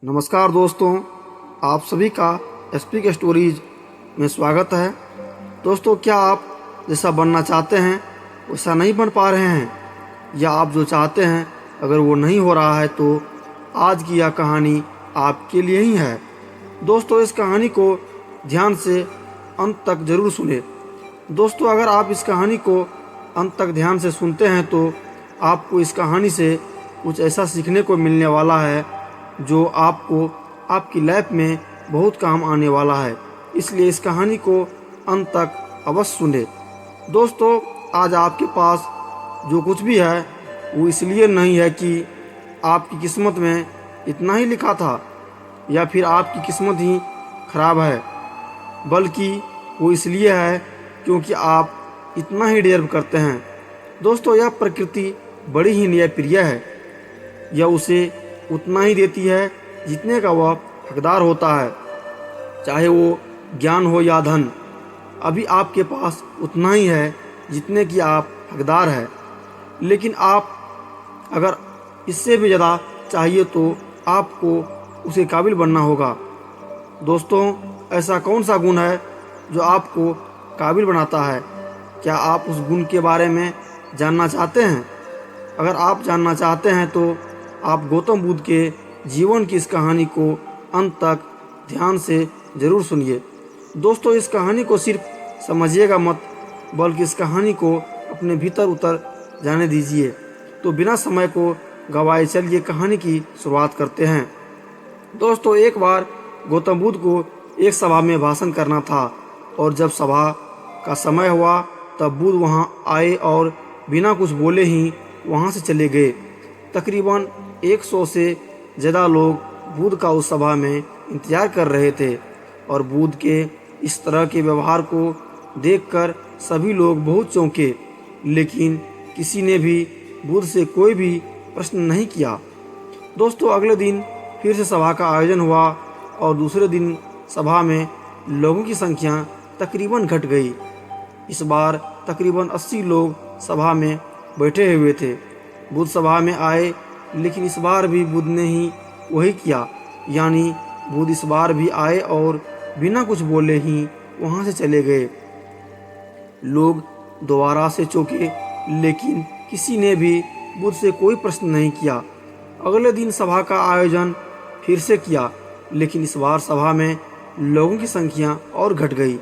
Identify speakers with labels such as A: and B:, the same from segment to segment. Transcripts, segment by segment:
A: नमस्कार दोस्तों, आप सभी का एसपी के स्टोरीज में स्वागत है। दोस्तों, क्या आप जैसा बनना चाहते हैं वैसा नहीं बन पा रहे हैं, या आप जो चाहते हैं अगर वो नहीं हो रहा है, तो आज की यह कहानी आपके लिए ही है। दोस्तों, इस कहानी को ध्यान से अंत तक ज़रूर सुने। दोस्तों, अगर आप इस कहानी को अंत तक ध्यान से सुनते हैं तो आपको इस कहानी से कुछ ऐसा सीखने को मिलने वाला है जो आपको आपकी लाइफ में बहुत काम आने वाला है। इसलिए इस कहानी को अंत तक अवश्य सुने। दोस्तों, आज आपके पास जो कुछ भी है वो इसलिए नहीं है कि आपकी किस्मत में इतना ही लिखा था या फिर आपकी किस्मत ही खराब है, बल्कि वो इसलिए है क्योंकि आप इतना ही डिजर्व करते हैं। दोस्तों, यह प्रकृति बड़ी ही न्यायप्रिय है। यह उसे उतना ही देती है जितने का वह हकदार होता है, चाहे वो ज्ञान हो या धन। अभी आपके पास उतना ही है जितने की आप हकदार है, लेकिन आप अगर इससे भी ज़्यादा चाहिए तो आपको उसे काबिल बनना होगा। दोस्तों, ऐसा कौन सा गुण है जो आपको काबिल बनाता है? क्या आप उस गुण के बारे में जानना चाहते हैं? अगर आप जानना चाहते हैं तो आप गौतम बुद्ध के जीवन की इस कहानी को अंत तक ध्यान से ज़रूर सुनिए। दोस्तों, इस कहानी को सिर्फ समझिएगा मत, बल्कि इस कहानी को अपने भीतर उतर जाने दीजिए। तो बिना समय को गवाए चलिए कहानी की शुरुआत करते हैं। दोस्तों, एक बार गौतम बुद्ध को एक सभा में भाषण करना था, और जब सभा का समय हुआ तब बुद्ध वहां आए और बिना कुछ बोले ही वहां से चले गए। तकरीबन 100 से ज़्यादा लोग बुद्ध का उस सभा में इंतज़ार कर रहे थे, और बुद्ध के इस तरह के व्यवहार को देखकर सभी लोग बहुत चौंके, लेकिन किसी ने भी बुद्ध से कोई भी प्रश्न नहीं किया। दोस्तों, अगले दिन फिर से सभा का आयोजन हुआ, और दूसरे दिन सभा में लोगों की संख्या तकरीबन घट गई। इस बार तकरीबन 80 लोग सभा में बैठे हुए थे। बुद्ध सभा में आए, लेकिन इस बार भी बुद्ध ने ही वही किया, यानी बुद्ध इस बार भी आए और बिना कुछ बोले ही वहां से चले गए। लोग दोबारा से चौंके, लेकिन किसी ने भी बुद्ध से कोई प्रश्न नहीं किया। अगले दिन सभा का आयोजन फिर से किया, लेकिन इस बार सभा में लोगों की संख्या और घट गई।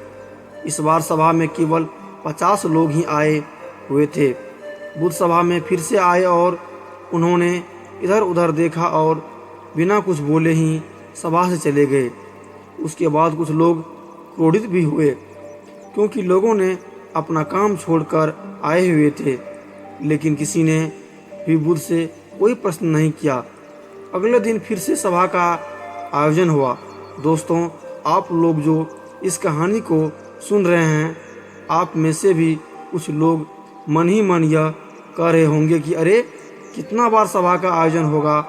A: इस बार सभा में केवल 50 लोग ही आए हुए थे। बुद्ध सभा में फिर से आए और उन्होंने इधर उधर देखा और बिना कुछ बोले ही सभा से चले गए। उसके बाद कुछ लोग क्रोधित भी हुए, क्योंकि लोगों ने अपना काम छोड़कर आए हुए थे, लेकिन किसी ने भी बुद्ध से कोई प्रश्न नहीं किया। अगले दिन फिर से सभा का आयोजन हुआ। दोस्तों, आप लोग जो इस कहानी को सुन रहे हैं, आप में से भी कुछ लोग मन ही मन यह कह रहे होंगे कि अरे, कितना बार सभा का आयोजन होगा,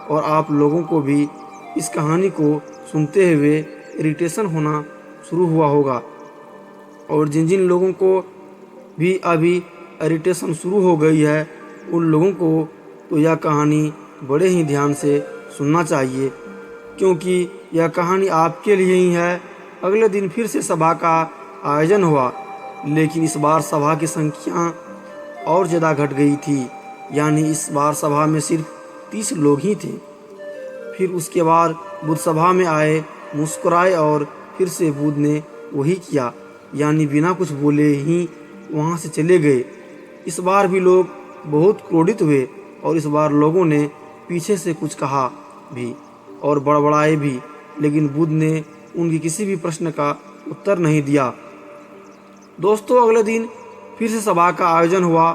A: और आप लोगों को भी इस कहानी को सुनते हुए इरिटेशन होना शुरू हुआ होगा। और जिन जिन लोगों को भी अभी इरिटेशन शुरू हो गई है, उन लोगों को तो यह कहानी बड़े ही ध्यान से सुनना चाहिए, क्योंकि यह कहानी आपके लिए ही है। अगले दिन फिर से सभा का आयोजन हुआ, लेकिन इस बार सभा की संख्या और ज़्यादा घट गई थी, यानी इस बार सभा में सिर्फ 30 लोग ही थे। फिर उसके बाद बुद्ध सभा में आए, मुस्कुराए, और फिर से बुद्ध ने वही किया, यानी बिना कुछ बोले ही वहाँ से चले गए। इस बार भी लोग बहुत क्रोधित हुए, और इस बार लोगों ने पीछे से कुछ कहा भी और बड़बड़ाए भी, लेकिन बुद्ध ने उनकी किसी भी प्रश्न का उत्तर नहीं दिया। दोस्तों, अगले दिन फिर से सभा का आयोजन हुआ,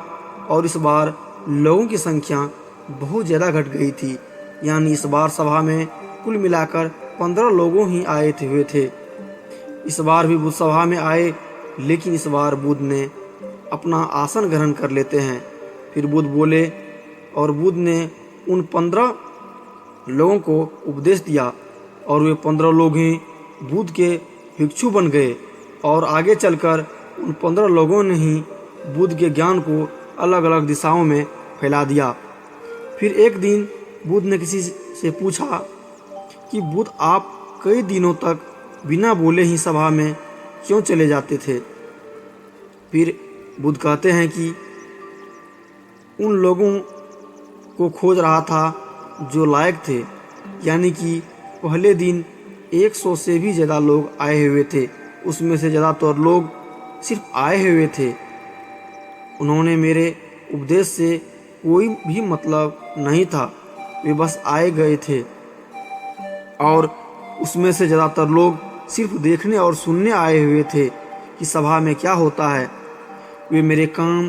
A: और इस बार लोगों की संख्या बहुत ज़्यादा घट गई थी, यानी इस बार सभा में कुल मिलाकर 15 लोगों ही आए हुए थे। इस बार भी बुद्ध सभा में आए, लेकिन इस बार बुद्ध ने अपना आसन ग्रहण कर लेते हैं। फिर बुद्ध बोले, और बुद्ध ने उन 15 लोगों को उपदेश दिया, और वे 15 लोग ही बुद्ध के भिक्षु बन गए, और आगे चलकर उन 15 लोगों ने ही बुद्ध के ज्ञान को अलग अलग दिशाओं में फैला दिया। फिर एक दिन बुद्ध ने किसी से पूछा कि बुद्ध आप कई दिनों तक बिना बोले ही सभा में क्यों चले जाते थे। फिर बुद्ध कहते हैं कि उन लोगों को खोज रहा था जो लायक थे, यानी कि पहले दिन 100 से भी ज़्यादा लोग आए हुए थे। उसमें से ज़्यादातर लोग सिर्फ आए हुए थे। उन्होंने मेरे उपदेश से कोई भी मतलब नहीं था, वे बस आए गए थे। और उसमें से ज़्यादातर लोग सिर्फ देखने और सुनने आए हुए थे कि सभा में क्या होता है। वे मेरे काम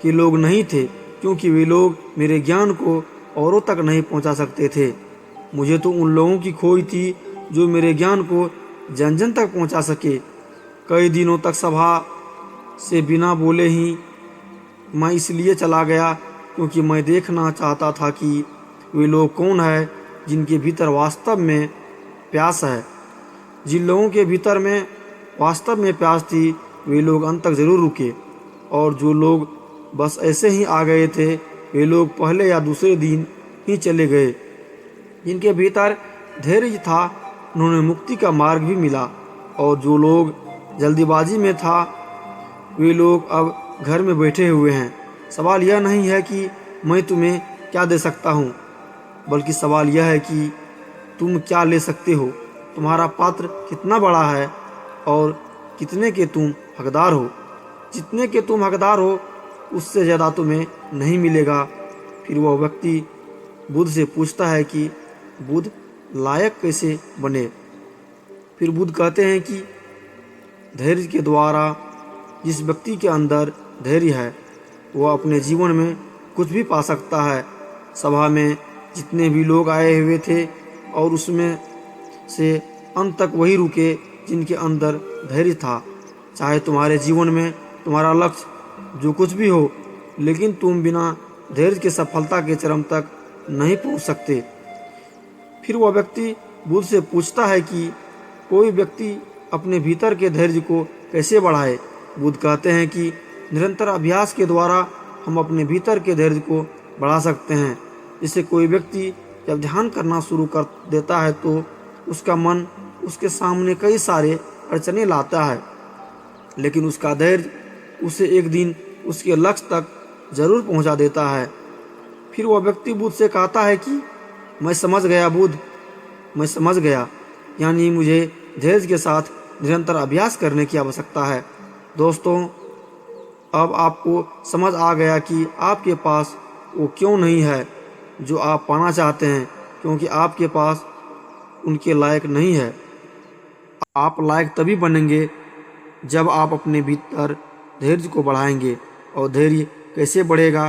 A: के लोग नहीं थे, क्योंकि वे लोग मेरे ज्ञान को औरों तक नहीं पहुंचा सकते थे। मुझे तो उन लोगों की खोज थी जो मेरे ज्ञान को जन जन तक पहुंचा सके। कई दिनों तक सभा से बिना बोले ही मैं इसलिए चला गया क्योंकि मैं देखना चाहता था कि वे लोग कौन है जिनके भीतर वास्तव में प्यास है। जिन लोगों के भीतर में वास्तव में प्यास थी वे लोग अंत तक जरूर रुके, और जो लोग बस ऐसे ही आ गए थे वे लोग पहले या दूसरे दिन ही चले गए। जिनके भीतर धैर्य था उन्होंने मुक्ति का मार्ग भी मिला, और जो लोग जल्दीबाजी में था वे लोग अब घर में बैठे हुए हैं। सवाल यह नहीं है कि मैं तुम्हें क्या दे सकता हूँ, बल्कि सवाल यह है कि तुम क्या ले सकते हो। तुम्हारा पात्र कितना बड़ा है और कितने के तुम हकदार हो। जितने के तुम हकदार हो उससे ज़्यादा तुम्हें नहीं मिलेगा। फिर वह व्यक्ति बुद्ध से पूछता है कि बुद्ध लायक कैसे बने। फिर बुद्ध कहते हैं कि धैर्य के द्वारा जिस व्यक्ति के अंदर धैर्य है वह अपने जीवन में कुछ भी पा सकता है। सभा में जितने भी लोग आए हुए थे और उसमें से अंत तक वही रुके जिनके अंदर धैर्य था। चाहे तुम्हारे जीवन में तुम्हारा लक्ष्य जो कुछ भी हो, लेकिन तुम बिना धैर्य के सफलता के चरम तक नहीं पहुंच सकते। फिर वह व्यक्ति बुद्ध से पूछता है कि कोई व्यक्ति अपने भीतर के धैर्य को कैसे बढ़ाए। बुद्ध कहते हैं कि निरंतर अभ्यास के द्वारा हम अपने भीतर के धैर्य को बढ़ा सकते हैं। जैसे कोई व्यक्ति जब ध्यान करना शुरू कर देता है तो उसका मन उसके सामने कई सारे अड़चने लाता है, लेकिन उसका धैर्य उसे एक दिन उसके लक्ष्य तक जरूर पहुंचा देता है। फिर वह व्यक्ति बुद्ध से कहता है कि मैं समझ गया बुद्ध, मैं समझ गया, यानी मुझे धैर्य के साथ निरंतर अभ्यास करने की आवश्यकता है। दोस्तों, अब आपको समझ आ गया कि आपके पास वो क्यों नहीं है जो आप पाना चाहते हैं, क्योंकि आपके पास उनके लायक नहीं है। आप लायक तभी बनेंगे जब आप अपने भीतर धैर्य को बढ़ाएंगे। और धैर्य कैसे बढ़ेगा?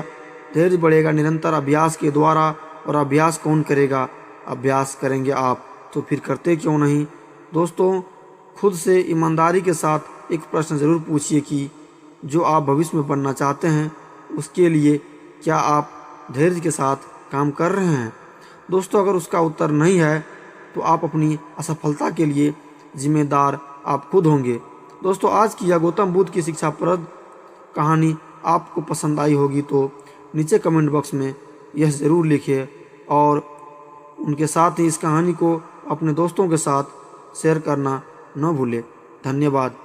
A: धैर्य बढ़ेगा निरंतर अभ्यास के द्वारा। और अभ्यास कौन करेगा? अभ्यास करेंगे आप। तो फिर करते क्यों नहीं? दोस्तों, खुद से ईमानदारी के साथ एक प्रश्न ज़रूर पूछिए कि जो आप भविष्य में बनना चाहते हैं उसके लिए क्या आप धैर्य के साथ काम कर रहे हैं? दोस्तों, अगर उसका उत्तर नहीं है तो आप अपनी असफलता के लिए जिम्मेदार आप खुद होंगे। दोस्तों, आज की यह गौतम बुद्ध की शिक्षाप्रद कहानी आपको पसंद आई होगी तो नीचे कमेंट बॉक्स में यह ज़रूर लिखिए, और उनके साथ ही इस कहानी को अपने दोस्तों के साथ शेयर करना न भूलें। धन्यवाद।